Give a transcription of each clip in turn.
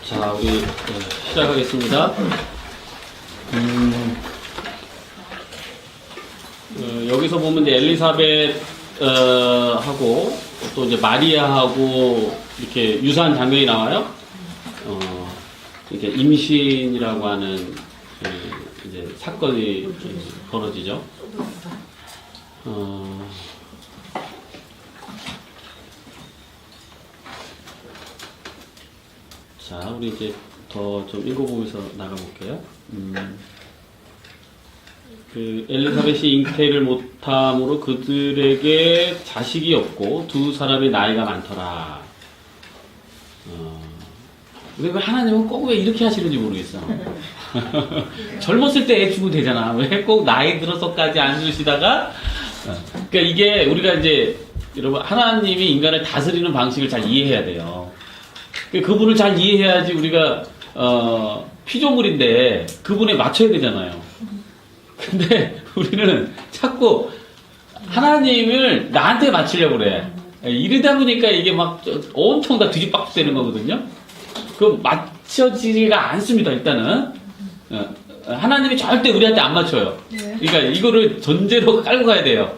자, 우리 시작하겠습니다. 여기서 보면 이제 엘리사벳 하고 또 이제 마리아하고 이렇게 유사한 장면이 나와요. 이렇게 임신이라고 하는 이제 사건이 벌어지죠. 자, 우리 이제 더 좀 읽어보면서 나가볼게요. 그 엘리사벳이 잉태를 못함으로 그들에게 자식이 없고 두 사람의 나이가 많더라. 근데 하나님은 꼭 왜 이렇게 하시는지 모르겠어. 젊었을 때 애 주면 되잖아. 왜 꼭 나이 들어서까지 안 주시다가? 그러니까 이게 우리가 이제 여러분 하나님이 인간을 다스리는 방식을 잘 이해해야 돼요. 그분을 잘 이해해야지 우리가 피조물인데 그분에 맞춰야 되잖아요. 근데 우리는 자꾸 하나님을 나한테 맞추려고 그래. 이러다 보니까 이게 막 온통 다 뒤집박죽 되는 거거든요. 그 맞춰지지가 않습니다. 일단은 하나님이 절대 우리한테 안 맞춰요. 그러니까 이거를 전제로 깔고 가야 돼요.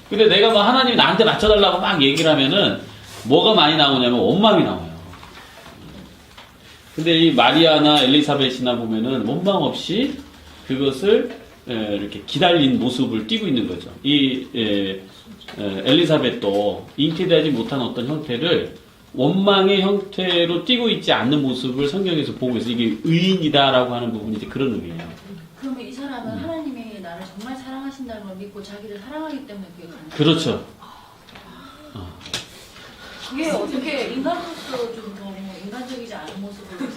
근데 내가 막 하나님이 나한테 맞춰달라고 막 얘기를 하면은 뭐가 많이 나오냐면 원망이 나와요. 근데 이 마리아나 엘리사벳이나 보면은 원망 없이 그것을 이렇게 기다린 모습을 띠고 있는 거죠. 이 엘리사벳도 잉태되지 못한 어떤 형태를 원망의 형태로 띠고 있지 않는 모습을 성경에서 보고 있어요. 이게 의인이다라고 하는 부분이 이제 그런 의미예요. 그러면 이 사람은 하나님이 나를 정말 사랑하신다는 걸 믿고 자기를 사랑하기 때문에 그게 가능해요? 그렇죠. 그게 어떻게 인간으로서 좀 더 인간적이지 않은 모습을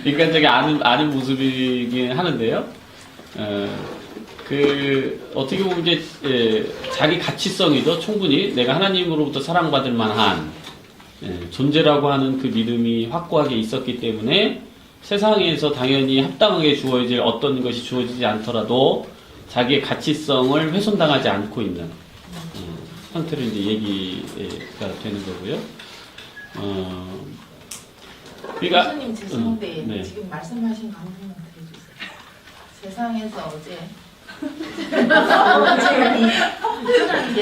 인간적이 아닌 모습이긴 하는데요. 어떻게 보면 이제 자기 가치성이죠. 충분히 내가 하나님으로부터 사랑받을 만한 존재라고 하는 그 믿음이 확고하게 있었기 때문에 세상에서 당연히 합당하게 주어질 어떤 것이 주어지지 않더라도 자기의 가치성을 훼손당하지 않고 있는 상태로 이제 얘기가 되는 거고요. 그러니까 교수님 죄송한데 네. 지금 말씀하신 거 한 번만 해주세요. 세상에서 어제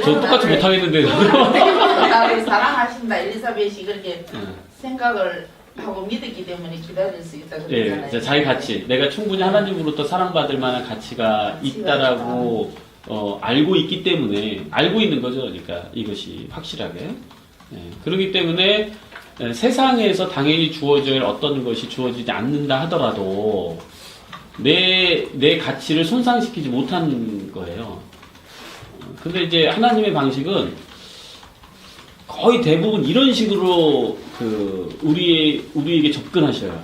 저 똑같이 못하겠는데. 나를 사랑하신다 엘리사벳이 그렇게 생각을 하고 믿었기 때문에 기다릴 수 있다 그러잖아요. 예, 자기 가치, 내가 충분히 하나님으로부터 사랑받을 만한 가치가 있다라고 알고 있기 때문에 알고 있는 거죠. 그러니까 이것이 확실하게. 그렇기 때문에 세상에서 당연히 주어질 어떤 것이 주어지지 않는다 하더라도 내 가치를 손상시키지 못한 거예요. 근데 이제 하나님의 방식은 거의 대부분 이런 식으로 우리에게 접근하셔요.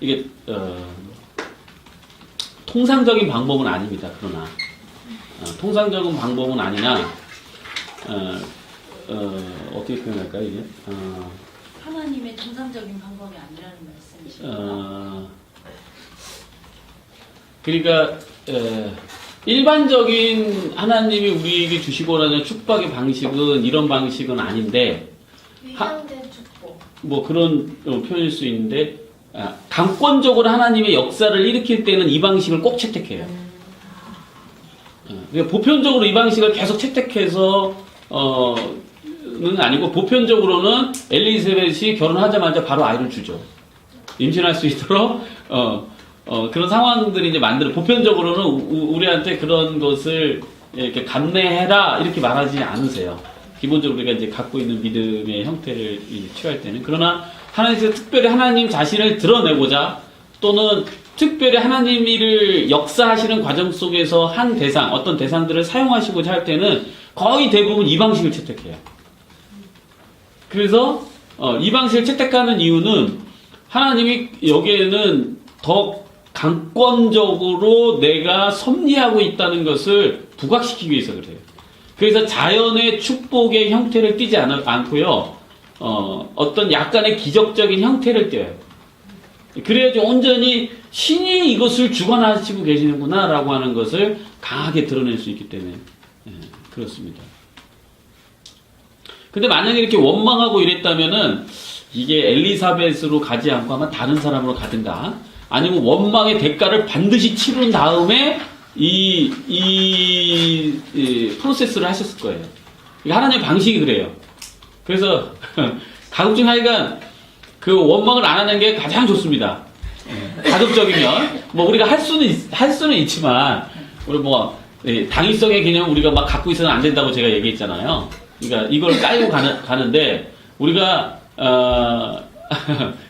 이게 통상적인 방법은 아닙니다. 그러나 통상적인 방법은 아니나 어떻게 표현할까요 이게? 하나님의 정상적인 방법이 아니라는 말씀이시죠? 그러니까 일반적인 하나님이 우리에게 주시고 하는 축복의 방식은 이런 방식은 아닌데 위장된 축복. 뭐 그런 표현일 수 있는데 강권적으로 하나님의 역사를 일으킬 때는 이 방식을 꼭 채택해요. 그러니까 보편적으로 이 방식을 계속 채택해서 는 아니고 보편적으로는 엘리사벳이 결혼하자마자 바로 아이를 주죠. 임신할 수 있도록 그런 상황들이 이제 보편적으로는 우리한테 그런 것을 이렇게 감내해라 이렇게 말하지 않으세요. 기본적으로 우리가 이제 갖고 있는 믿음의 형태를 취할 때는. 그러나 하나님께서 특별히 하나님 자신을 드러내고자 또는 특별히 하나님을 역사하시는 과정 속에서 한 대상, 어떤 대상들을 사용하시고자 할 때는 거의 대부분 이 방식을 채택해요. 그래서 이 방식을 채택하는 이유는 하나님이 여기에는 더 강권적으로 내가 섭리하고 있다는 것을 부각시키기 위해서 그래요. 그래서 자연의 축복의 형태를 띠지 않고요. 어떤 약간의 기적적인 형태를 띄어요. 그래야지 온전히 신이 이것을 주관하시고 계시는구나 라고 하는 것을 강하게 드러낼 수 있기 때문에 그렇습니다. 근데 만약에 이렇게 원망하고 이랬다면은 이게 엘리사벳으로 가지 않고 아마 다른 사람으로 가든가 아니면 원망의 대가를 반드시 치른 다음에 이 프로세스를 하셨을 거예요. 이게 하나님의 방식이 그래요. 그래서 가급 중 하여간 그 원망을 안 하는 게 가장 좋습니다. 가급적이면 뭐 우리가 할 수는 있지만 우리 뭐 당위성의 개념 우리가 막 갖고 있어는 안 된다고 제가 얘기했잖아요. 그러니까 이걸 깔고 가는데 우리가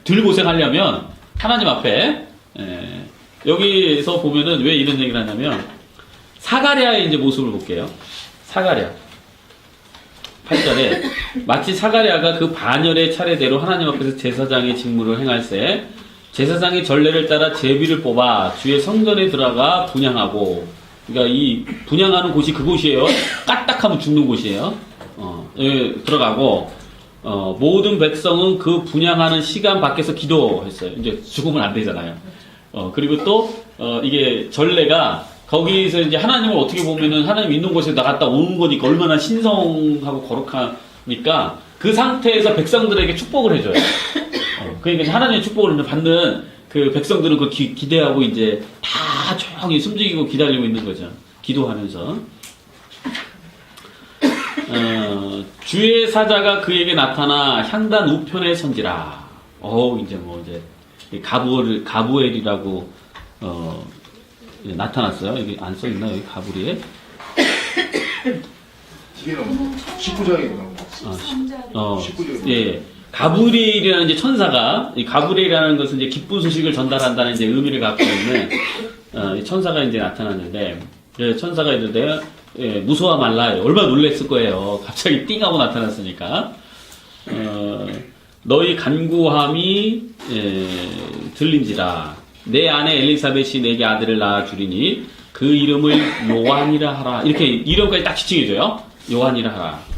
덜 고생하려면 하나님 앞에 여기서 보면은 왜 이런 얘기를 하냐면 사가랴의 이제 모습을 볼게요. 사가랴 8절에 마치 사가랴가 그 반열의 차례대로 하나님 앞에서 제사장의 직무를 행할세 제사장이 전례를 따라 제비를 뽑아 주의 성전에 들어가 분향하고 그러니까 이 분향하는 곳이 그곳이에요. 까딱하면 죽는 곳이에요. 들어가고 모든 백성은 그 분향하는 시간 밖에서 기도했어요. 이제 죽으면 안 되잖아요. 그리고 또 이게 전례가 거기서 이제 하나님을 어떻게 보면은 하나님 있는 곳에 나갔다 오는 거니까 얼마나 신성하고 거룩하니까 그 상태에서 백성들에게 축복을 해줘요. 그러니까 하나님의 축복을 받는 그 백성들은 그 기대하고 이제 다 조용히 숨죽이고 기다리고 있는 거죠. 기도하면서. 주의 사자가 그에게 나타나 향단 우편에 선지라. 이제 뭐 이제 가브엘이라고 나타났어요. 여기 안 써 있나 여기 가브리에? 뒤에는 19장에 나옵니다. 19장. 예. 가브리엘이라는 이제 천사가, 이 가브리엘이라는 것은 이제 기쁜 소식을 전달한다는 이제 의미를 갖고 있는, 이 천사가 이제 나타났는데, 천사가 있는데, 무서워 말라. 얼마나 놀랬을 거예요. 갑자기 띵 하고 나타났으니까. 너희 간구함이, 들린지라. 내 아내 엘리사벳이 내게 아들을 낳아 주리니, 그 이름을 요한이라 하라. 이렇게 이름까지 딱 지칭해줘요. 요한이라 하라.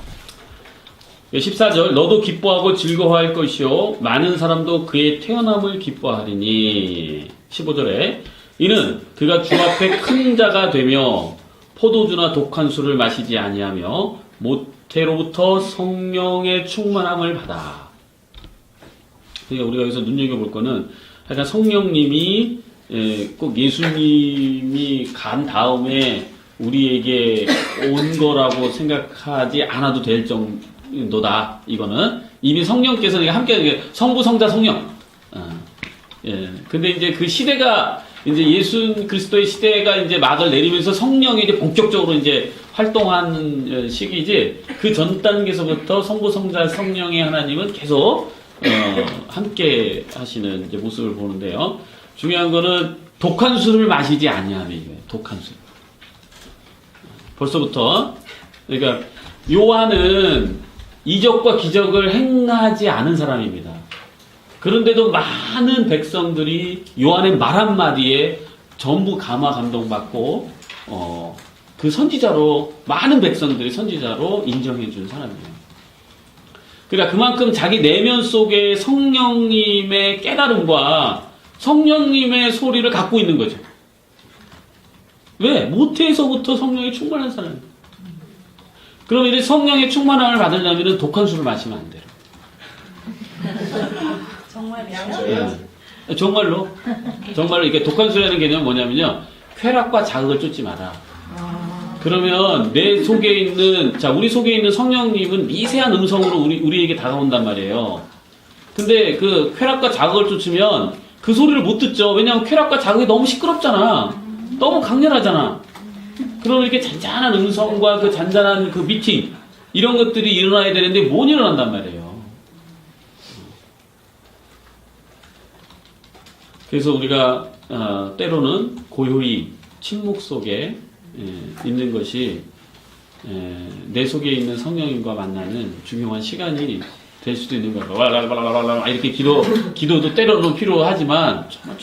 14절 너도 기뻐하고 즐거워할 것이요 많은 사람도 그의 태어남을 기뻐하리니 15절에 이는 그가 주 앞에 큰 자가 되며 포도주나 독한 술을 마시지 아니하며 모태로부터 성령의 충만함을 받아. 그러니까 우리가 여기서 눈여겨볼 거는 약간 성령님이 꼭 예수님이 간 다음에 우리에게 온 거라고 생각하지 않아도 될 정도다. 이거는 이미 성령께서 함께 성부, 성자, 성령. 근데 이제 그 시대가 이제 예수 그리스도의 시대가 이제 막을 내리면서 성령이 이제 본격적으로 이제 활동한 시기지. 그 전 단계에서부터 성부, 성자, 성령의 하나님은 계속 함께 하시는 이제 모습을 보는데요. 중요한 거는 독한 술을 마시지 아니하며 이거예요. 독한 술. 벌써부터 그러니까 요한은 이적과 기적을 행하지 않은 사람입니다. 그런데도 많은 백성들이 요한의 말 한마디에 전부 감화 감동받고 그 선지자로 많은 백성들이 선지자로 인정해 준 사람이에요. 그러니까 그만큼 자기 내면 속에 성령님의 깨달음과 성령님의 소리를 갖고 있는 거죠. 왜? 모태에서부터 성령이 충만한 사람이에요. 그럼 이제 성령의 충만함을 받으려면 독한 술을 마시면 안 돼요. 정말이야? 예. 정말로 이게 독한 술이라는 개념은 뭐냐면요. 쾌락과 자극을 쫓지 마라. 그러면 내 속에 있는 우리 속에 있는 성령님은 미세한 음성으로 우리에게 다가온단 말이에요. 근데 그 쾌락과 자극을 쫓으면 그 소리를 못 듣죠. 왜냐하면 쾌락과 자극이 너무 시끄럽잖아. 너무 강렬하잖아. 그럼 이렇게 잔잔한 음성과 그 잔잔한 그 미팅 이런 것들이 일어나야 되는데 못 일어난단 말이에요. 그래서 우리가 때로는 고요히 침묵 속에 있는 것이 내 속에 있는 성령님과 만나는 중요한 시간이 될 수도 있는 거예요. 이렇게 기도도 때로는 필요하지만 정말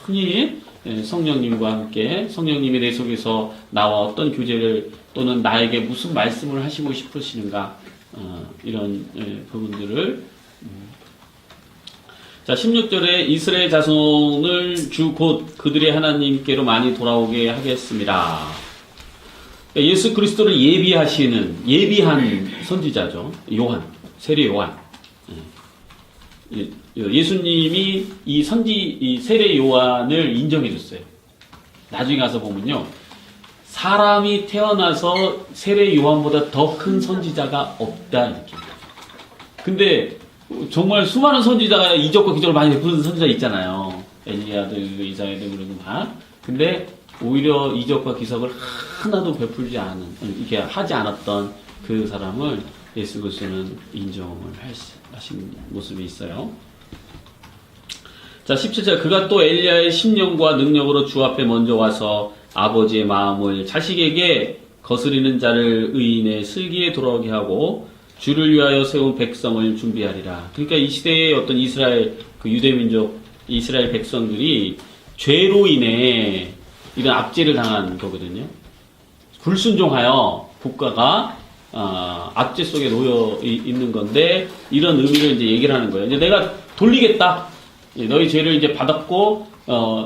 조용히 성령님과 함께 성령님이 내 속에서 나와 어떤 교제를 또는 나에게 무슨 말씀을 하시고 싶으시는가 이런 부분들을 자 16절에 이스라엘 자손을 주 곧 그들의 하나님께로 많이 돌아오게 하겠습니다. 예수 그리스도를 예비한 선지자죠. 요한, 세례 요한. 예수님이 이 세례 요한을 인정해 줬어요. 나중에 가서 보면요. 사람이 태어나서 세례 요한보다 더 큰 선지자가 없다, 이렇게. 근데 정말 수많은 선지자가 이적과 기적을 많이 베푸는 선지자 있잖아요. 엘리야도 이사야도 그러고 막. 근데 오히려 이적과 기적을 하나도 베풀지 않은, 이렇게 하지 않았던 그 사람을 예수 그리스도는 인정을 하신 모습이 있어요. 자, 17절. 그가 또 엘리야의 심령과 능력으로 주 앞에 먼저 와서 아버지의 마음을 자식에게 거스리는 자를 의인의 슬기에 돌아오게 하고 주를 위하여 세운 백성을 준비하리라. 그러니까 이 시대의 어떤 이스라엘, 그 유대민족, 이스라엘 백성들이 죄로 인해 이런 압제를 당한 거거든요. 불순종하여 국가가 압제 속에 놓여 있는 건데 이런 의미를 이제 얘기를 하는 거예요. 이제 내가 돌리겠다. 너희 죄를 이제 받았고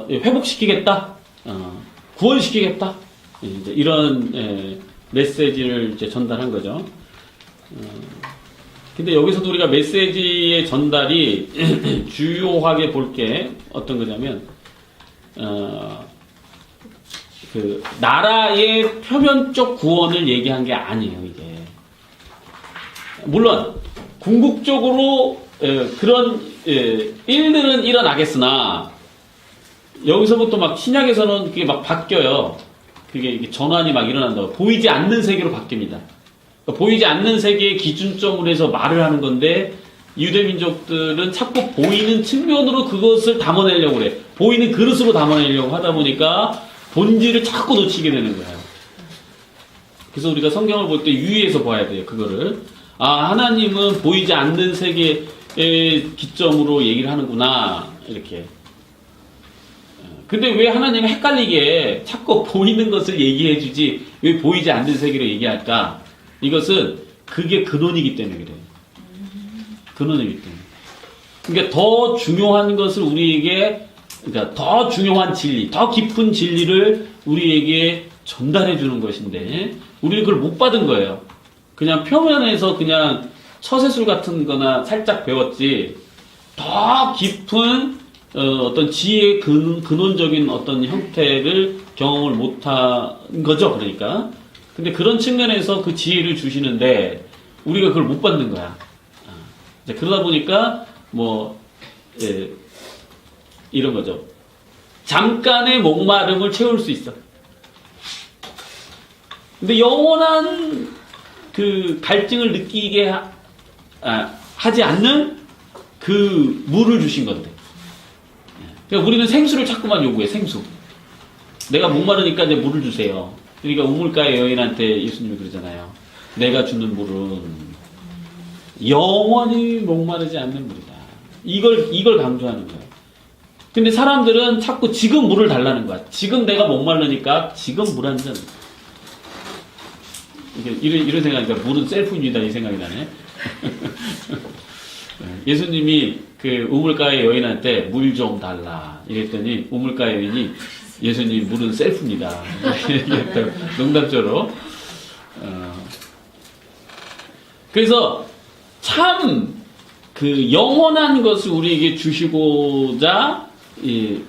회복시키겠다. 구원시키겠다. 이제 이런 메시지를 이제 전달한 거죠. 근데 여기서도 우리가 메시지의 전달이 주요하게 볼 게 어떤 거냐면 그 나라의 표면적 구원을 얘기한 게 아니에요, 이게. 물론 궁극적으로 그런 일들은 일어나겠으나 여기서부터 막 신약에서는 그게 막 바뀌어요. 그게 이게 전환이 막 일어난다고. 보이지 않는 세계로 바뀝니다. 그러니까 보이지 않는 세계의 기준점으로 해서 말을 하는 건데 유대민족들은 자꾸 보이는 측면으로 그것을 담아내려고 그래. 보이는 그릇으로 담아내려고 하다 보니까 본질을 자꾸 놓치게 되는 거예요. 그래서 우리가 성경을 볼 때 유의해서 봐야 돼요, 그거를. 아, 하나님은 보이지 않는 세계의 기점으로 얘기를 하는구나, 이렇게. 근데 왜 하나님이 헷갈리게 자꾸 보이는 것을 얘기해 주지, 왜 보이지 않는 세계로 얘기할까? 이것은 그게 근원이기 때문에 그래요. 근원이기 때문에. 그러니까 더 중요한 것을 우리에게, 그러니까 더 중요한 진리, 더 깊은 진리를 우리에게 전달해 주는 것인데, 우리는 그걸 못 받은 거예요. 그냥 표면에서 그냥 처세술 같은 거나 살짝 배웠지, 더 깊은 어떤 지혜의 근원적인 어떤 형태를 경험을 못한 거죠, 그러니까. 근데 그런 측면에서 그 지혜를 주시는데, 우리가 그걸 못 받는 거야. 그러다 보니까, 이런 거죠. 잠깐의 목마름을 채울 수 있어. 근데 영원한 그 갈증을 느끼게 하지 않는 그 물을 주신 건데. 그러니까 우리는 생수를 자꾸만 요구해, 생수. 내가 목마르니까 이제 물을 주세요. 그러니까 우물가의 여인한테 예수님이 그러잖아요. 내가 주는 물은 영원히 목마르지 않는 물이다. 이걸 강조하는 거예요. 근데 사람들은 자꾸 지금 물을 달라는 거야. 지금 내가 목마르니까 지금 물 한 잔. 이런 생각이니까 물은 셀프입니다. 이 생각이 나네. 예수님이 그 우물가의 여인한테 물 좀 달라. 이랬더니 우물가의 여인이 예수님 물은 셀프입니다. 농담처럼. 그래서 참 그 영원한 것을 우리에게 주시고자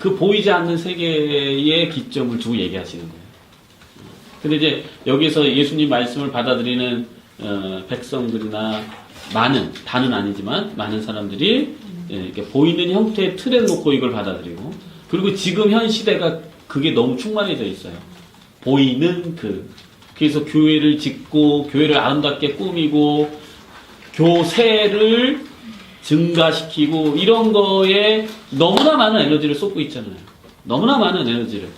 그 보이지 않는 세계의 기점을 두고 얘기하시는 거예요. 근데 이제 여기서 예수님 말씀을 받아들이는 백성들이나 다는 아니지만 많은 사람들이 이렇게 보이는 형태의 틀에 놓고 이걸 받아들이고, 그리고 지금 현 시대가 그게 너무 충만해져 있어요. 보이는 그래서 교회를 짓고 교회를 아름답게 꾸미고 교세를 증가시키고 이런 거에 너무나 많은 에너지를 쏟고 있잖아요. 너무나 많은 에너지를.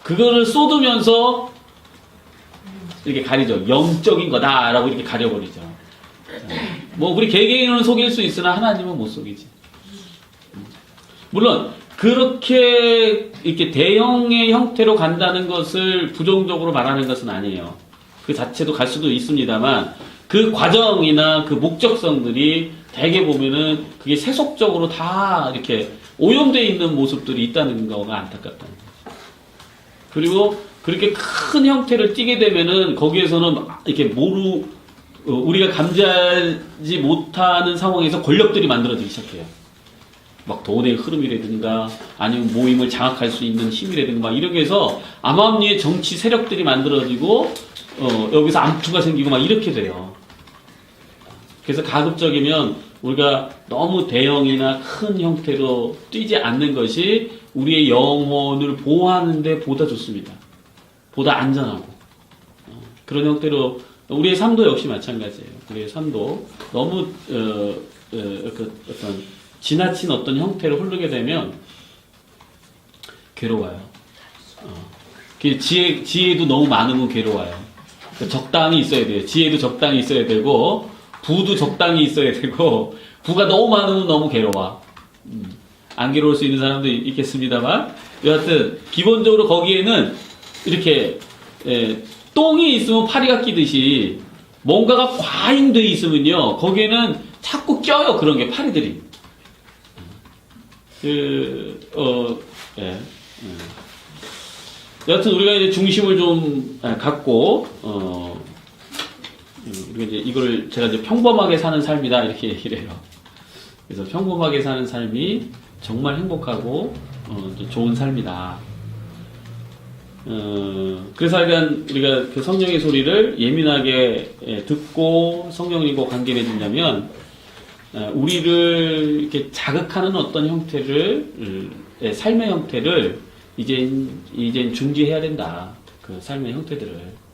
그거를 쏟으면서 이렇게 가리죠. 영적인 거다라고 이렇게 가려버리죠. 우리 개개인은 속일 수 있으나 하나님은 못 속이지. 물론 그렇게 이렇게 대형의 형태로 간다는 것을 부정적으로 말하는 것은 아니에요. 그 자체도 갈 수도 있습니다만 그 과정이나 그 목적성들이 대개 보면은 그게 세속적으로 다 이렇게 오염되어 있는 모습들이 있다는 거가 안타깝다. 그리고 그렇게 큰 형태를 띠게 되면은 거기에서는 이렇게 우리가 감지하지 못하는 상황에서 권력들이 만들어지기 시작해요. 막 돈의 흐름이라든가 아니면 모임을 장악할 수 있는 힘이라든가 막 이렇게 해서 암암리의 정치 세력들이 만들어지고 여기서 암투가 생기고 막 이렇게 돼요. 그래서 가급적이면 우리가 너무 대형이나 큰 형태로 뛰지 않는 것이 우리의 영혼을 보호하는 데 보다 좋습니다. 보다 안전하고 그런 형태로 우리의 삶도 역시 마찬가지예요. 우리의 삶도 너무 어떤 지나친 어떤 형태로 흐르게 되면 괴로워요. 지혜도 너무 많으면 괴로워요. 적당히 있어야 돼요. 지혜도 적당히 있어야 되고 부도 적당히 있어야 되고 부가 너무 많으면 너무 괴로워. 안 괴로울 수 있는 사람도 있겠습니다만 여하튼 기본적으로 거기에는 이렇게 똥이 있으면 파리가 끼듯이 뭔가가 과잉돼 있으면요 거기에는 자꾸 껴요. 그런 게 파리들이. 여하튼 우리가 이제 중심을 좀 갖고 우리가 이제 이걸 제가 이제 평범하게 사는 삶이다 이렇게 얘기를 해요. 그래서 평범하게 사는 삶이 정말 행복하고 좋은 삶이다. 그래서 하여간 우리가 그 성령의 소리를 예민하게 듣고 성령님과 관계를 맺으려면 우리를 이렇게 자극하는 어떤 형태를 삶의 형태를 이젠 중지해야 된다. 그 삶의 형태들을.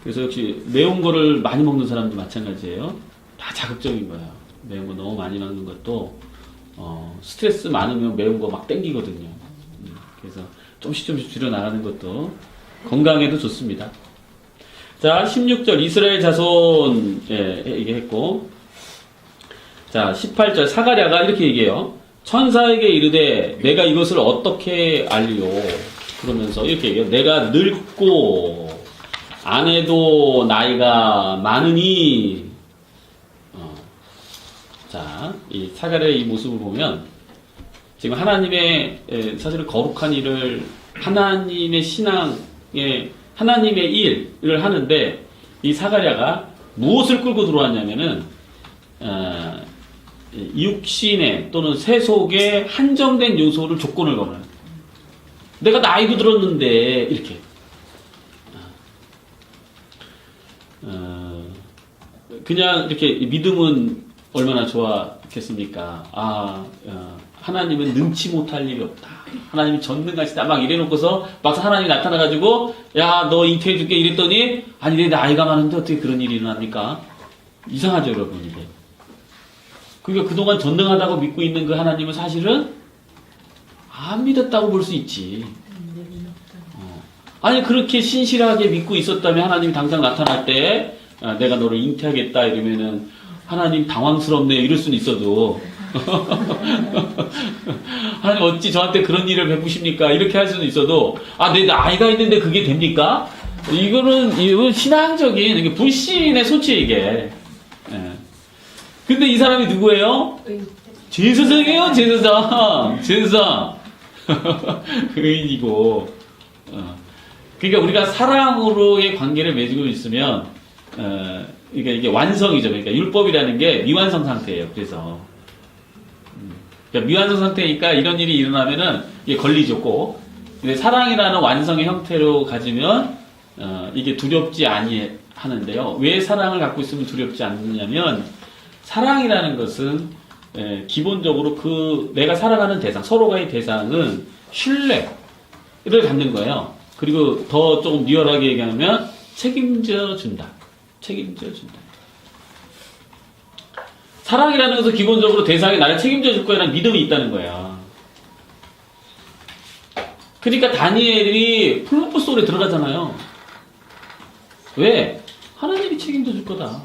그래서 역시 매운 거를 많이 먹는 사람도 마찬가지예요. 다 자극적인 거예요. 매운 거 너무 많이 먹는 것도 스트레스 많으면 매운 거 막 땡기거든요. 그래서 조금씩 줄여 나가는 것도 건강에도 좋습니다. 자, 16절 이스라엘 자손 얘기했고, 자 18절 사가랴가 이렇게 얘기해요. 천사에게 이르되 내가 이것을 어떻게 알리오? 그러면서 이렇게 얘기해요. 내가 늙고 아내도 나이가 많으니. 자, 이 사가랴의 이 모습을 보면 지금 하나님의 사실 거룩한 일을 하나님의 신앙에 하나님의 일을 하는데 이 사가랴가 무엇을 끌고 들어왔냐면은 육신의 또는 세속의 한정된 요소를 조건을 걸어요. 내가 나이도 들었는데 이렇게 그냥 이렇게 믿음은 얼마나 좋았겠습니까? 하나님은 능치 못할 일이 없다. 하나님이 전능하시다. 막 이래놓고서 막상 하나님이 나타나가지고 야, 너 잉태해줄게 이랬더니 아니 내 나이가 많은데 어떻게 그런 일이 일어납니까? 이상하죠, 여러분 이게. 그러니까 그동안 전능하다고 믿고 있는 그 하나님은 사실은 안 믿었다고 볼 수 있지. 아니 그렇게 신실하게 믿고 있었다면 하나님이 당장 나타날 때 내가 너를 잉태하겠다 이러면은 하나님 당황스럽네 이럴 수는 있어도 하나님 어찌 저한테 그런 일을 베푸십니까? 이렇게 할 수는 있어도 내 나이가 있는데 그게 됩니까? 이거는 신앙적인 이게 불신의 소치 이게. 근데 이 사람이 누구예요? 제사장이에요, 제사장. 의인이고. 그러니까 우리가 사랑으로의 관계를 맺고 있으면, 그러니까 이게 완성이죠. 그러니까 율법이라는 게 미완성 상태예요. 그래서. 그러니까 미완성 상태니까 이런 일이 일어나면은 이게 걸리죠, 꼭. 근데 사랑이라는 완성의 형태로 가지면, 이게 두렵지 아니하는데요. 왜 사랑을 갖고 있으면 두렵지 않느냐면, 사랑이라는 것은 기본적으로 내가 사랑하는 대상, 서로가의 대상은 신뢰를 갖는 거예요. 그리고 더 조금 리얼하게 얘기하면 책임져 준다. 사랑이라는 것은 기본적으로 대상이 나를 책임져 줄 거라는 믿음이 있다는 거야. 그러니까 다니엘이 풀무불 속에 들어가잖아요. 왜? 하나님이 책임져 줄 거다.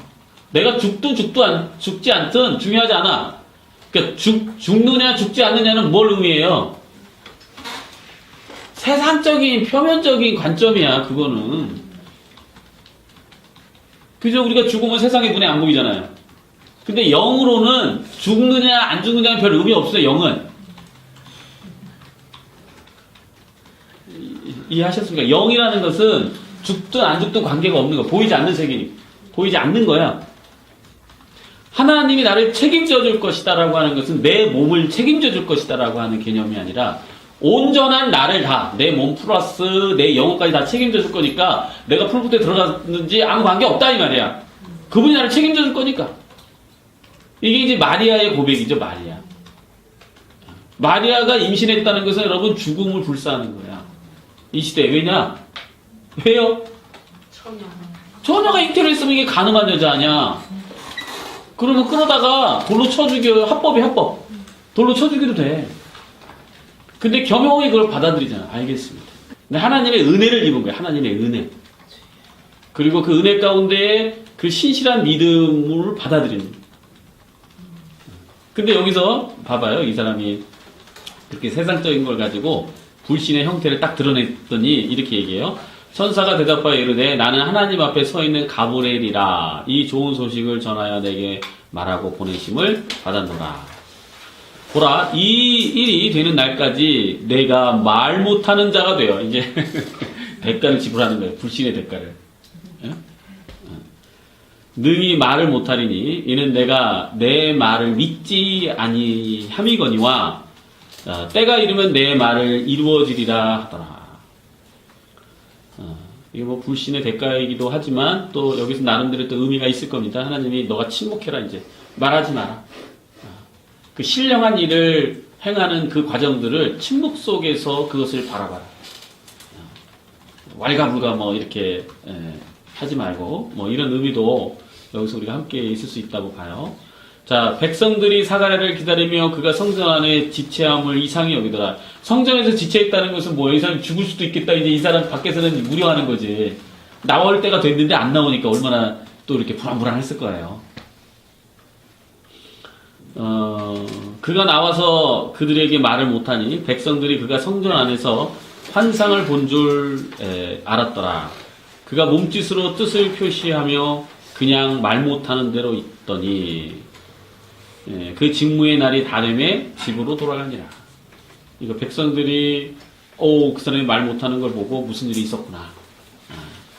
내가 죽지 않든 중요하지 않아. 그러니까 죽느냐 죽지 않느냐는 뭘 의미해요? 세상적인 표면적인 관점이야. 그거는. 그죠? 우리가 죽으면 세상의 눈에 안 보이잖아요. 근데 영으로는 죽느냐 안 죽느냐는 별 의미 없어요. 영은. 이해하셨습니까? 영이라는 것은 죽든 안 죽든 관계가 없는 거. 보이지 않는 세계니까. 보이지 않는 거야. 하나님이 나를 책임져 줄 것이다라고 하는 것은 내 몸을 책임져 줄 것이다라고 하는 개념이 아니라 온전한 나를 다, 내 몸 플러스 내 영혼까지 다 책임져 줄 거니까 내가 풀부터에 들어갔는지 아무 관계 없다 이 말이야. 그분이 나를 책임져 줄 거니까. 이게 이제 마리아의 고백이죠, 마리아. 마리아가 임신했다는 것은 여러분 죽음을 불사하는 거야. 이 시대에. 왜냐? 왜요? 처녀가 잉태를 했으면 이게 가능한 여자 아니야. 그러면 끌어다가 돌로 쳐 죽여. 합법이 합법. 돌로 쳐 죽여도 돼. 근데 겸용이 그걸 받아들이잖아. 알겠습니다. 근데 하나님의 은혜를 입은 거야. 하나님의 은혜. 그리고 그 은혜 가운데 그 신실한 믿음을 받아들이는 거야. 근데 여기서 봐봐요. 이 사람이 그렇게 세상적인 걸 가지고 불신의 형태를 딱 드러냈더니 이렇게 얘기해요. 천사가 대답하여 이르되 나는 하나님 앞에 서 있는 가브리엘이라. 이 좋은 소식을 전하여 내게 말하고 보내심을 받았노라. 보라, 이 일이 되는 날까지 내가 말 못하는 자가 되어. 이제 대가를 지불하는 거예요. 불신의 대가를. 능히 말을 못하리니 이는 내가 내 말을 믿지 아니함이거니와 때가 이르면 내 말을 이루어지리라 하더라. 이게 뭐 불신의 대가이기도 하지만 또 여기서 나름대로 또 의미가 있을 겁니다. 하나님이 너가 침묵해라 이제 말하지 마라. 그 신령한 일을 행하는 그 과정들을 침묵 속에서 그것을 바라봐라. 왈가불가 뭐 이렇게 하지 말고 뭐 이런 의미도 여기서 우리가 함께 있을 수 있다고 봐요. 자, 백성들이 사가랴를 기다리며 그가 성전 안에 지체함을 이상히 여기더라. 성전에서 지체했다는 것은 뭐예요? 이 사람이 죽을 수도 있겠다. 이제 이 사람 밖에서는 우려하는 거지. 나올 때가 됐는데 안 나오니까 얼마나 또 이렇게 불안불안했을 거예요. 그가 나와서 그들에게 말을 못하니 백성들이 그가 성전 안에서 환상을 본 줄 알았더라. 그가 몸짓으로 뜻을 표시하며 그냥 말 못하는 대로 있더니 그 직무의 날이 다 되매 집으로 돌아가니라. 이거 백성들이 그 사람이 말 못하는 걸 보고 무슨 일이 있었구나.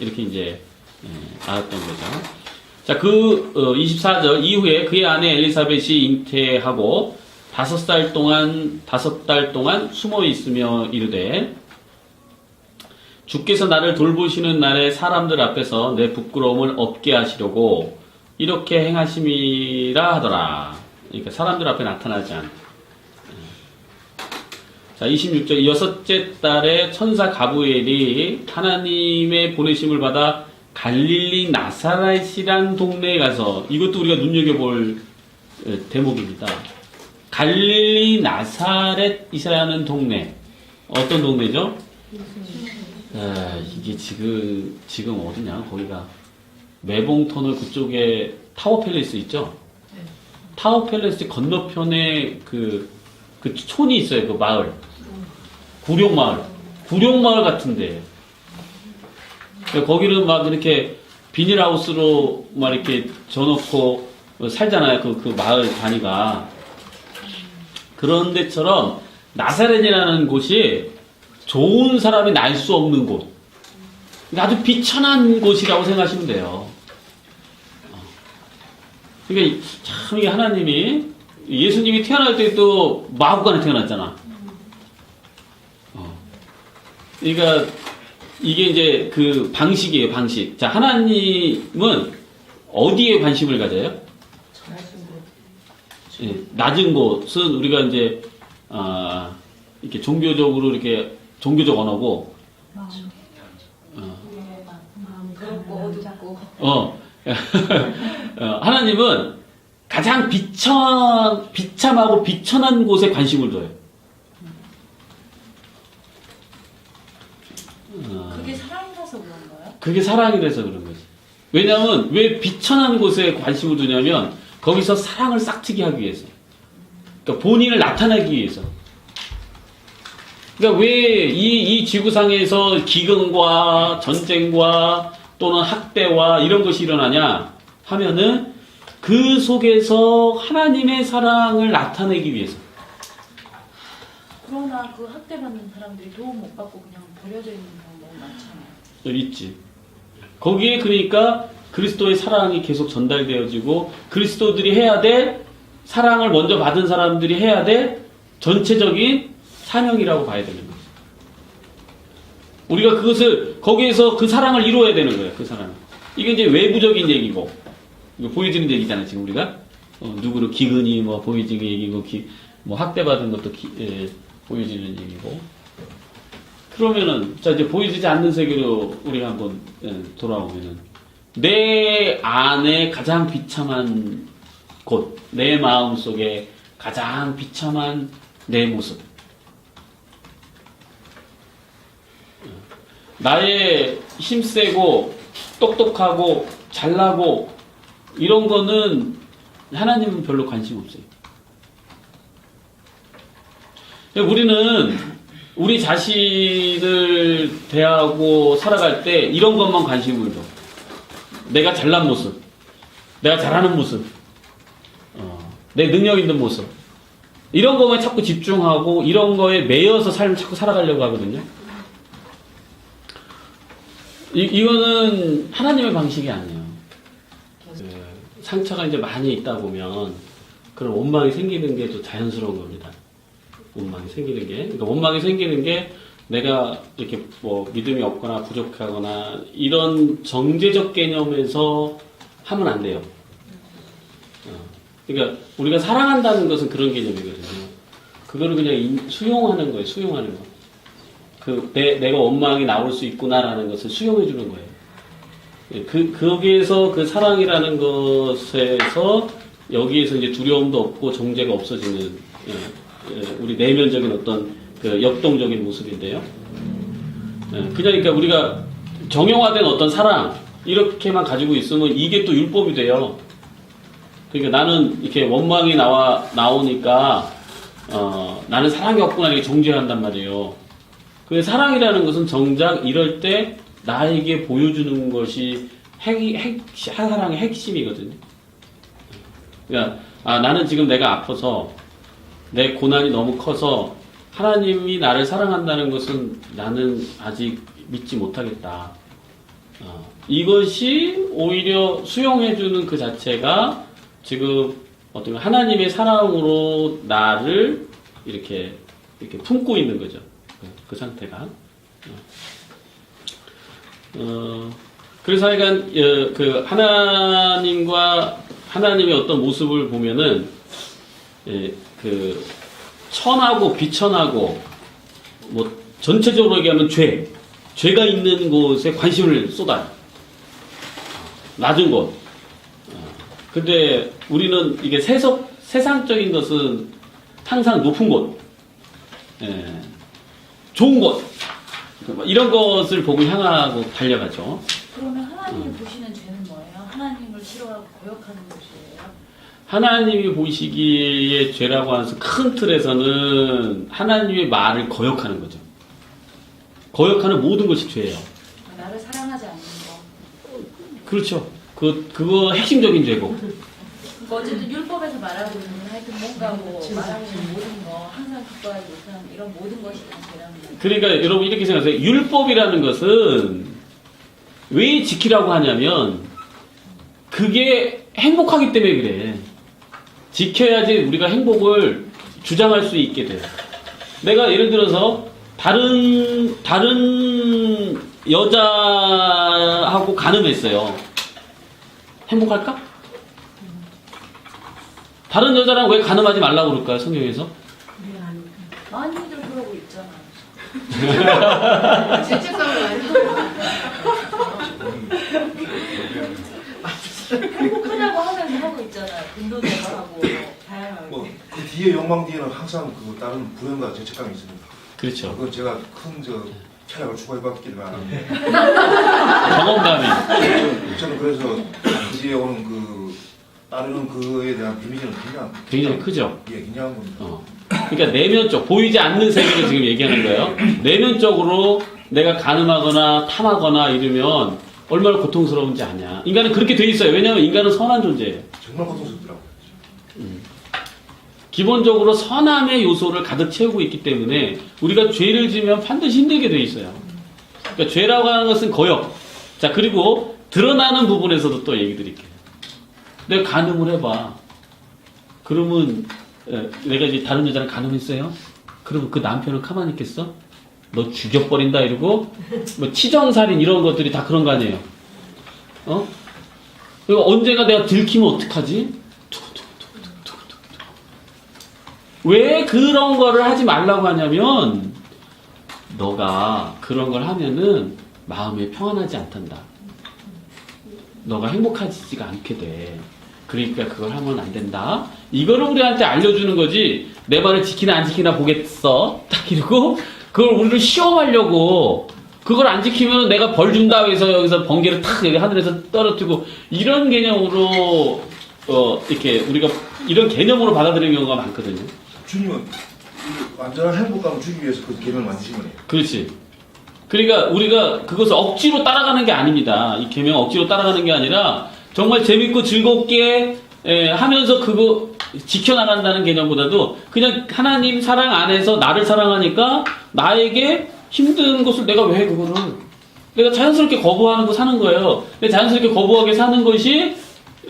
이렇게 이제 알았던 거죠. 자, 24절 이후에 그의 아내 엘리사벳이 잉태하고 5달 동안 숨어 있으며 이르되 주께서 나를 돌보시는 날에 사람들 앞에서 내 부끄러움을 없게 하시려고 이렇게 행하심이라 하더라. 그러니까 사람들 앞에 나타나지 않아. 자, 26절 여섯째 달에 천사 가브리엘이 하나님의 보내심을 받아 갈릴리 나사렛이란 동네에 가서, 이것도 우리가 눈여겨볼 대목입니다. 갈릴리 나사렛이라는 동네. 어떤 동네죠? 이게 지금 어디냐? 거기가 매봉터널 그쪽에 타워팰리스 있죠? 타워팰리스 건너편에 그 촌이 있어요. 그 마을. 구룡마을 같은데. 거기는 막 이렇게 비닐하우스로 막 이렇게 져놓고 살잖아요. 그 마을 단위가. 그런 데처럼 나사렛이라는 곳이 좋은 사람이 날 수 없는 곳. 아주 비천한 곳이라고 생각하시면 돼요. 그러니까 참 이게 하나님이 예수님이 태어날 때도 마구간에 태어났잖아. 그러니까 이게 이제 그 방식이에요, 방식. 자, 하나님은 어디에 관심을 가져요? 낮은 곳은 우리가 이제 이렇게 종교적으로 이렇게 종교적 언어고. 그렇고 어둡고. 하나님은 가장 비참하고 비천한 곳에 관심을 둬요. 그게 사랑이라서 그런가요? 그게 사랑이라서 그런 거지. 왜냐하면 왜 비천한 곳에 관심을 두냐면 거기서 사랑을 싹트게 하기 위해서. 그러니까 본인을 나타내기 위해서. 그러니까 왜 이 지구상에서 기근과 전쟁과 또는 학대와 이런 것이 일어나냐 하면은 그 속에서 하나님의 사랑을 나타내기 위해서. 그러나 그 학대받는 사람들이 도움 못 받고 그냥 버려져 있는 경우 너무 많잖아요. 있지. 거기에 그러니까 그리스도의 사랑이 계속 전달되어지고 그리스도들이 해야 될 사랑을 먼저 받은 사람들이 해야 될 전체적인 사명이라고 봐야 되는 거죠. 우리가 그것을 거기에서 그 사랑을 이루어야 되는 거예요. 그 사랑. 이게 이제 외부적인 얘기고 이거 보여지는 얘기잖아요. 지금 우리가 누구를 기근이 뭐 보여지는 얘기고 뭐 학대받은 것도 보여지는 얘기고. 그러면은 자 이제 보여지지 않는 세계로 우리가 한번 돌아오면은 내 안에 가장 비참한 곳, 내 마음 속에 가장 비참한 내 모습. 나의 힘세고 똑똑하고 잘나고 이런 거는 하나님은 별로 관심 없어요. 우리는 우리 자신을 대하고 살아갈 때 이런 것만 관심을 줘. 내가 잘난 모습, 내가 잘하는 모습, 내 능력 있는 모습 이런 거에 자꾸 집중하고 이런 거에 매여서 삶을 자꾸 살아가려고 하거든요. 이거는 하나님의 방식이 아니에요. 상처가 이제 많이 있다 보면 그런 원망이 생기는 게 또 자연스러운 겁니다. 원망이 생기는 게. 그러니까 원망이 생기는 게 내가 이렇게 뭐 믿음이 없거나 부족하거나 이런 정죄적 개념에서 하면 안 돼요. 그러니까 우리가 사랑한다는 것은 그런 개념이거든요. 그거를 그냥 수용하는 거예요. 수용하는 거. 내가 원망이 나올 수 있구나라는 것을 수용해 주는 거예요. 거기에서 그 사랑이라는 것에서 여기에서 이제 두려움도 없고 정죄가 없어지는 우리 내면적인 어떤 그 역동적인 모습인데요. 그러니까 우리가 정형화된 어떤 사랑 이렇게만 가지고 있으면 이게 또 율법이 돼요. 그러니까 나는 이렇게 원망이 나오니까 나는 사랑이 없구나 이렇게 정죄한단 말이에요. 그 사랑이라는 것은 정작 이럴 때 나에게 보여주는 것이 사랑의 핵심이거든요. 그러니까 나는 지금 내가 아파서 내 고난이 너무 커서 하나님이 나를 사랑한다는 것은 나는 아직 믿지 못하겠다. 이것이 오히려 수용해주는 그 자체가 지금 어떤 하나님의 사랑으로 나를 이렇게 품고 있는 거죠. 그 상태가. 그래서 하여간 그 하나님의 어떤 모습을 보면은 그 천하고 비천하고 뭐 전체적으로 얘기하면 죄가 있는 곳에 관심을 쏟아요. 낮은 곳. 근데 우리는 이게 세상적인 것은 항상 높은 곳, 좋은 곳 이런 것을 보고 향하고 달려가죠. 그러면 하나님이 보시는 죄는 뭐예요? 하나님을 싫어하고 거역하는 것이에요? 하나님이 보시기에 죄라고 하는 큰 틀에서는 하나님의 말을 거역하는 거죠. 거역하는 모든 것이 죄예요. 나를 사랑하지 않는 거. 그렇죠. 그거 핵심적인 죄고. 어쨌든 율법에서 말하고 있는 하여튼 뭔가 뭐 말하고 있는 모든 거 항상 기뻐하지 못하는 이런 모든 것이 다 죄라는 거예요. 그러니까 여러분 이렇게 생각하세요. 율법이라는 것은 왜 지키라고 하냐면 그게 행복하기 때문에 그래. 지켜야지 우리가 행복을 주장할 수 있게 돼요. 내가 예를 들어서 다른 여자하고 간음했어요. 행복할까? 다른 여자랑 왜 간음하지 말라고 그럴까요? 성경에서? 많이들 그러고 있잖아. 죄책감을 많이 행복하다고 하면서 하고 있잖아요. 돈도 내고 하고 다양하게. 그 뒤에 욕망 뒤에는 항상 그 다른 불행과 죄책감이 있습니다. 그렇죠. 그건 제가 큰 쾌락을 추구해봤기를 바랍니다. 경험감이. 저는 그래서 그 뒤에 오는 따르는 그에 대한 비밀은 굉장히 크죠. 예, 굉장한 겁니다. 그러니까 내면적, 보이지 않는 세계를 지금 얘기하는 거예요. 내면적으로 내가 간음하거나 탐하거나 이러면 얼마나 고통스러운지 아냐. 인간은 그렇게 돼 있어요. 왜냐하면 인간은 선한 존재예요. 정말 고통스럽더라고요. 기본적으로 선함의 요소를 가득 채우고 있기 때문에 우리가 죄를 지으면 반드시 힘들게 돼 있어요. 그러니까 죄라고 하는 것은 거역. 자, 그리고 드러나는 부분에서도 또 얘기 드릴게요. 내가 간음을 해봐. 그러면 내가 이제 다른 여자랑 간음했어요? 그러면 그 남편은 가만히 있겠어? 너 죽여버린다 이러고 뭐 치정살인 이런 것들이 다 그런 거 아니에요? 그리고 언젠가 내가 들키면 어떡하지? 왜 그런 거를 하지 말라고 하냐면 너가 그런 걸 하면은 마음이 평안하지 않단다. 너가 행복하지가 않게 돼. 그러니까 그걸 하면 안 된다. 이거를 우리한테 알려주는 거지. 내 말을 지키나 안 지키나 보겠어. 딱 이러고 그걸 우리를 시험하려고. 그걸 안 지키면 내가 벌 준다 해서 여기서 번개를 탁 여기 하늘에서 떨어뜨리고 이런 개념으로 이렇게 우리가 이런 개념으로 받아들이는 경우가 많거든요. 주님은 완전한 행복감을 주기 위해서 그 계명을 만드신 거네요. 그렇지. 그러니까 우리가 그것을 억지로 따라가는 게 아닙니다. 이 계명 억지로 따라가는 게 아니라 정말 재밌고 즐겁게 하면서 그거 지켜나간다는 개념보다도 그냥 하나님 사랑 안에서 나를 사랑하니까 나에게 힘든 것을 내가 왜 그거를 내가 자연스럽게 거부하는 거 사는 거예요. 근데 자연스럽게 거부하게 사는 것이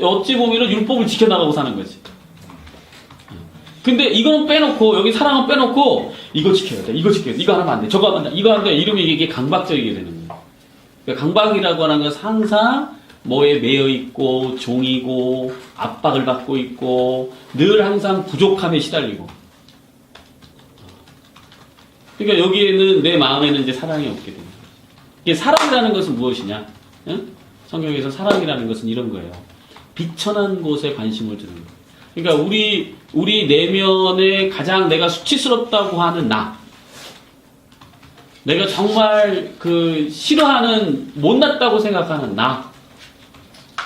어찌 보면 율법을 지켜나가고 사는 거지. 근데 이거는 빼놓고 여기 사랑은 빼놓고 이거 지켜야 돼, 이거 지켜야 돼, 이거 하면 안 돼, 저거 하면 안 돼, 이거 하면 돼 이러면 이게 강박적이게 되는 거예요. 그러니까 강박이라고 하는 것은 항상 뭐에 매여 있고 종이고 압박을 받고 있고 늘 항상 부족함에 시달리고. 그러니까 여기에는 내 마음에는 이제 사랑이 없게 됩니다. 이게 사랑이라는 것은 무엇이냐? 응? 성경에서 사랑이라는 것은 이런 거예요. 비천한 곳에 관심을 두는 거. 그러니까 우리 내면에 가장 내가 수치스럽다고 하는 나, 내가 정말 그 싫어하는 못났다고 생각하는 나,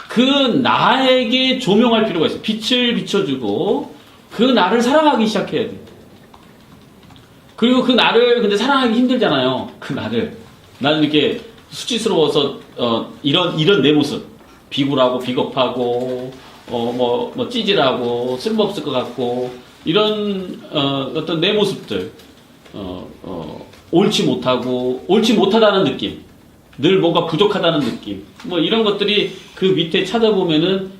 그 나에게 조명할 필요가 있어요. 빛을 비춰주고 그 나를 사랑하기 시작해야 돼. 그리고 그 나를 근데 사랑하기 힘들잖아요. 그 나는 이렇게 수치스러워서 이런 내 모습 비굴하고 비겁하고 뭐 찌질하고 쓸모없을 것 같고 이런 어떤 내 모습들 옳지 못하다는 느낌, 늘 뭔가 부족하다는 느낌, 뭐 이런 것들이 그 밑에 찾아보면은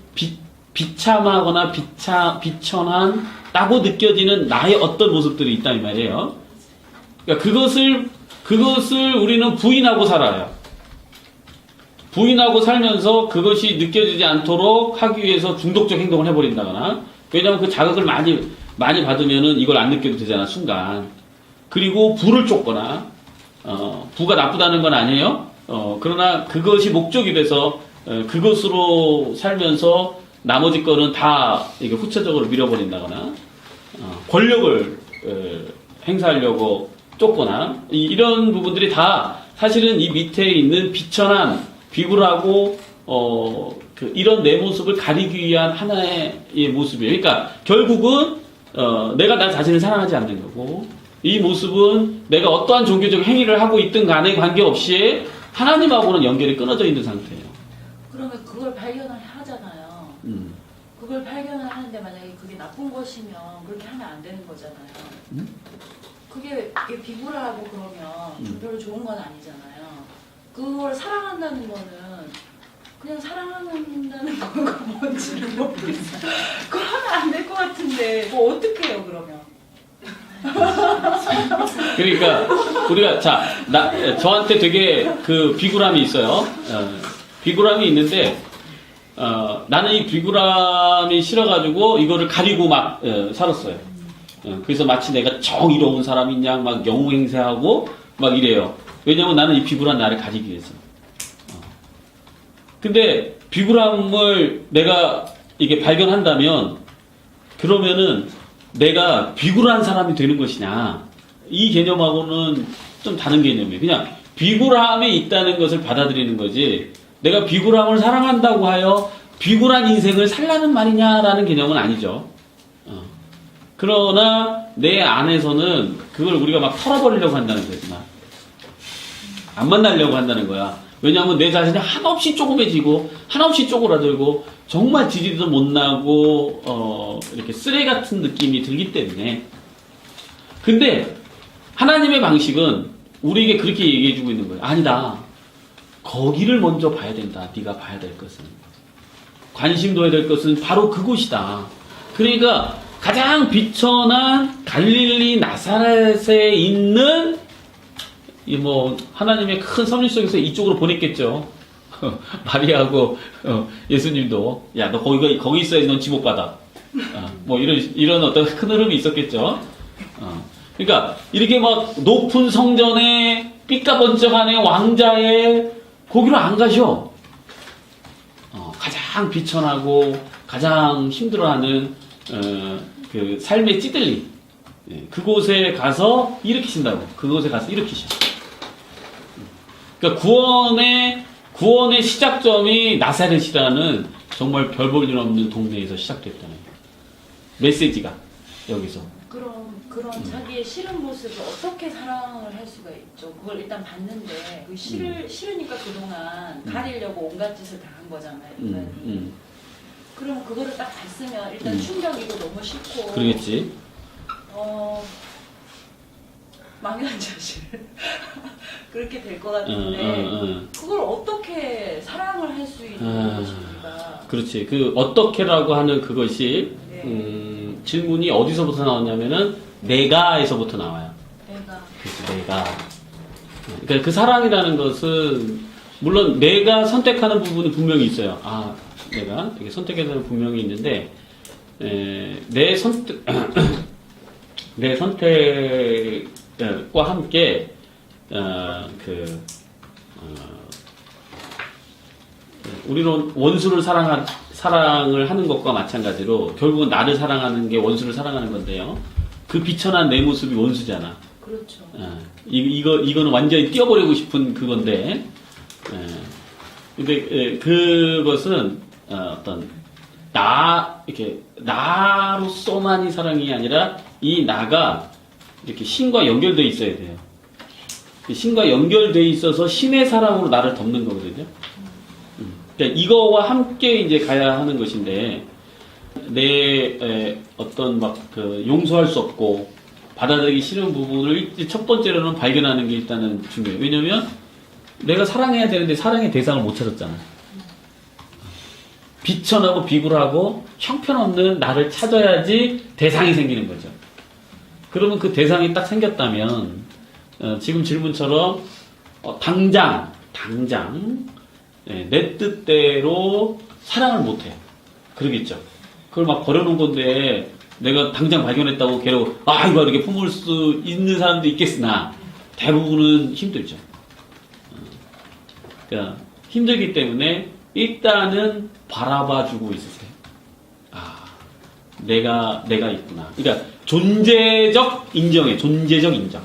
비참하거나 비천하다고 느껴지는 나의 어떤 모습들이 있다 이 말이에요. 그러니까 그것을 우리는 부인하고 살아요. 부인하고 살면서 그것이 느껴지지 않도록 하기 위해서 중독적 행동을 해버린다거나, 왜냐하면 그 자극을 많이 받으면은 이걸 안 느껴도 되잖아, 순간. 그리고 부를 쫓거나, 부가 나쁘다는 건 아니에요. 그러나 그것이 목적이 돼서 그것으로 살면서 나머지 거는 다 이게 후체적으로 밀어버린다거나, 권력을 행사하려고 쫓거나, 이런 부분들이 다 사실은 이 밑에 있는 비천한 비굴하고 이런 내 모습을 가리기 위한 하나의 모습이에요. 그러니까 결국은 내가 나 자신을 사랑하지 않는 거고, 이 모습은 내가 어떠한 종교적 행위를 하고 있든 간에 관계없이 하나님하고는 연결이 끊어져 있는 상태예요. 그러면 그걸 발견을 하잖아요. 그걸 발견을 하는데 만약에 그게 나쁜 것이면 그렇게 하면 안 되는 거잖아요. 그게 비굴하고 그러면 별로 좋은 건 아니잖아요. 그걸 사랑한다는 거는 그냥 사랑한다는 거가 뭔지를 모르겠어요. 그거 하면 안 될 것 같은데 뭐 어떻게 해요 그러면? 그러니까 우리가 저한테 되게 그 비굴함이 있어요. 비굴함이 있는데 나는 이 비굴함이 싫어가지고 이거를 가리고 막 살았어요. 그래서 마치 내가 정의로운 사람인 양 막 영웅행세하고 막 이래요. 왜냐면 나는 이 비굴한 나를 가리기 위해서. 근데 비굴함을 내가 이게 발견한다면 그러면은 내가 비굴한 사람이 되는 것이냐, 이 개념하고는 좀 다른 개념이에요. 그냥 비굴함이 있다는 것을 받아들이는 거지, 내가 비굴함을 사랑한다고 하여 비굴한 인생을 살라는 말이냐라는 개념은 아니죠. 그러나 내 안에서는 그걸 우리가 막 털어버리려고 한다는 거지만 안 만나려고 한다는 거야. 왜냐하면 내 자신이 한없이 조그매지고 한없이 쪼그라들고 정말 지지도 못나고 이렇게 쓰레기 같은 느낌이 들기 때문에. 근데 하나님의 방식은 우리에게 그렇게 얘기해주고 있는 거예요. 아니다. 거기를 먼저 봐야 된다. 네가 봐야 될 것은. 관심 둬야 될 것은 바로 그곳이다. 그러니까 가장 비천한 갈릴리 나사렛에 있는 이 뭐 하나님의 큰 섭리 속에서 이쪽으로 보냈겠죠. 마리아하고 예수님도 야 너 거기 있어야지 넌 지복 받아. 뭐 이런 어떤 큰 흐름이 있었겠죠. 그러니까 이렇게 막 높은 성전에 삐까번쩍하네 왕자의 거기로 안 가셔. 가장 비천하고 가장 힘들어하는 그 삶의 찌들림 그곳에 가서 일으키신다고. 그곳에 가서 일으키셔. 그러니까 구원의 시작점이 나사렛이라는 정말 별 볼 일 없는 동네에서 시작됐다는 거예요. 메시지가 여기서. 그럼 그런 자기의 싫은 모습을 어떻게 사랑을 할 수가 있죠? 그걸 일단 봤는데 그 싫으니까 그동안 가리려고 온갖 짓을 다 한 거잖아요. 인간이. 그럼 그거를 딱 봤으면 일단 충격이고 너무 싫고 그러겠지. 망연한 자실 그렇게 될 것 같은데 그걸 어떻게 사랑을 할 수 있는 것입니까? 그렇지. 그 어떻게라고 하는 그것이 네. 질문이 어디서부터 나오냐면은 내가에서부터 나와요. 내가 그렇지, 내가. 그러니까 그 사랑이라는 것은 물론 내가 선택하는 부분이 분명히 있어요. 아, 내가 이렇게 선택해야 되는 분명히 있는데 내 선택과 함께 우리는 원수를 사랑을 하는 것과 마찬가지로 결국은 나를 사랑하는 게 원수를 사랑하는 건데요. 그 비천한 내 모습이 원수잖아. 그렇죠. 이거는 완전히 띄워버리고 싶은 그건데. 근데 그것은 어떤 이렇게 나로서만이 사랑이 아니라 이 나가 이렇게 신과 연결되어 있어야 돼요. 신과 연결되어 있어서 신의 사랑으로 나를 덮는 거거든요. 그러니까 이거와 함께 이제 가야 하는 것인데 내 어떤 막 그 용서할 수 없고 받아들이기 싫은 부분을 첫 번째로는 발견하는 게 일단은 중요해요. 왜냐면 내가 사랑해야 되는데 사랑의 대상을 못 찾았잖아. 비천하고 비굴하고 형편없는 나를 찾아야지 대상이 생기는 거죠. 그러면 그 대상이 딱 생겼다면 지금 질문처럼 당장 내 뜻대로 사랑을 못해요. 그러겠죠. 그걸 막 버려놓은 건데 내가 당장 발견했다고 걔로 이거 이렇게 품을 수 있는 사람도 있겠으나 대부분은 힘들죠. 그러니까 힘들기 때문에 일단은 바라봐주고 있으세요. 내가 있구나. 그러니까 존재적 인정이에요. 존재적 인정.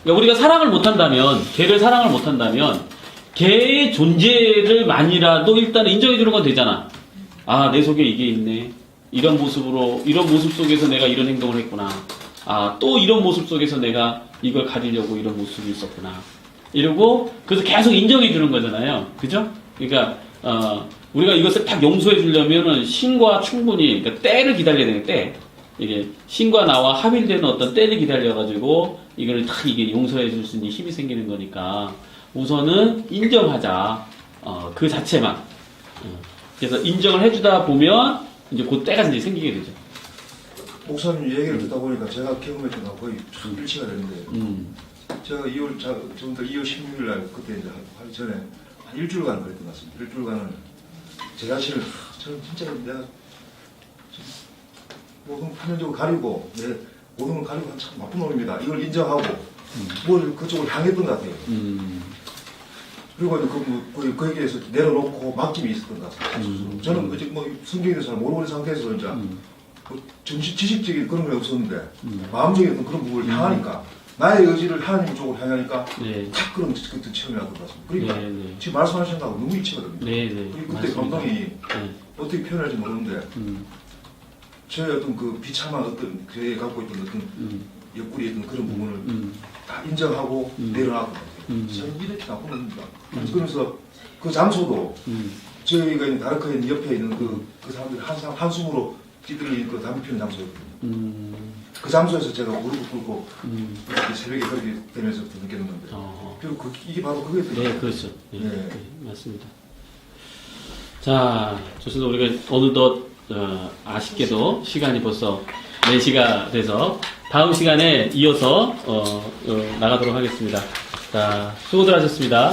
그러니까 우리가 사랑을 못한다면, 걔를 사랑을 못한다면, 걔의 존재를 만이라도 일단 인정해주는 건 되잖아. 내 속에 이게 있네. 이런 모습 속에서 내가 이런 행동을 했구나. 또 이런 모습 속에서 내가 이걸 가지려고 이런 모습이 있었구나. 이러고, 그래서 계속 인정해주는 거잖아요. 그죠? 그러니까, 우리가 이것을 딱 용서해 주려면은 신과 충분히, 그러니까 때를 기다려야 되는 때. 이게 신과 나와 합일되는 어떤 때를 기다려가지고, 이걸 딱 이게 용서해 줄 수 있는 힘이 생기는 거니까, 우선은 인정하자. 그 자체만. 그래서 인정을 해주다 보면, 이제 그 때가 이제 생기게 되죠. 목사님 얘기를 듣다 보니까 제가 경험했던 거 거의 참 일치가 되는데, 제가 2월 16일 날 그때 이제 하기 전에 한 일주일간 그랬던 것 같습니다. 일주일간을 제 자신을 저는 진짜 내가 모든 표면적으로 가리고 내 모든 걸 가리고 참 나쁜 놈입니다. 이걸 인정하고 뭘 그쪽으로 향했던 것 같아요. 그리고 거기에 대해서 내려놓고 맡김이 있었던 것 같습니다. 저는 아직 뭐 성경에 대해서 잘 모르는 상태에서 이제 뭐 지식적인 그런 건 없었는데 마음적인 어떤 그런 부분을 향하니까 나의 의지를 하나님 쪽으로 향하니까 탁 그런 그때 체험이 왔던 것 같습니다. 그러니까 지금 말씀하신 거하고 너무 일치가 됩니다. 그리고 그때 감동이 어떻게 표현할지 모르는데 저의 어떤 그 비참한 어떤 교회에 갖고 있던 어떤 옆구리에 있던 그런 부분을 다 인정하고 내려놨던 것 같아요. 저는 이렇게 나쁜 겁니다. 그래서 그 장소도 저희가 있는 다르크에 있는 옆에 있는 그 사람들이 한숨으로 찌들린 그 담배 피는 장소였거든요. 그 장소에서 제가 무릎을 꿇고 이렇게 새벽에 그렇게 되면서 느꼈는데 그리고 이게 바로 그게 네, 그렇죠. 네, 네. 네, 맞습니다. 자, 좋습니다. 우리가 어느덧 아쉽게도 시간이 벌써 4시가 돼서 다음 시간에 이어서 나가도록 하겠습니다. 자, 수고들 하셨습니다.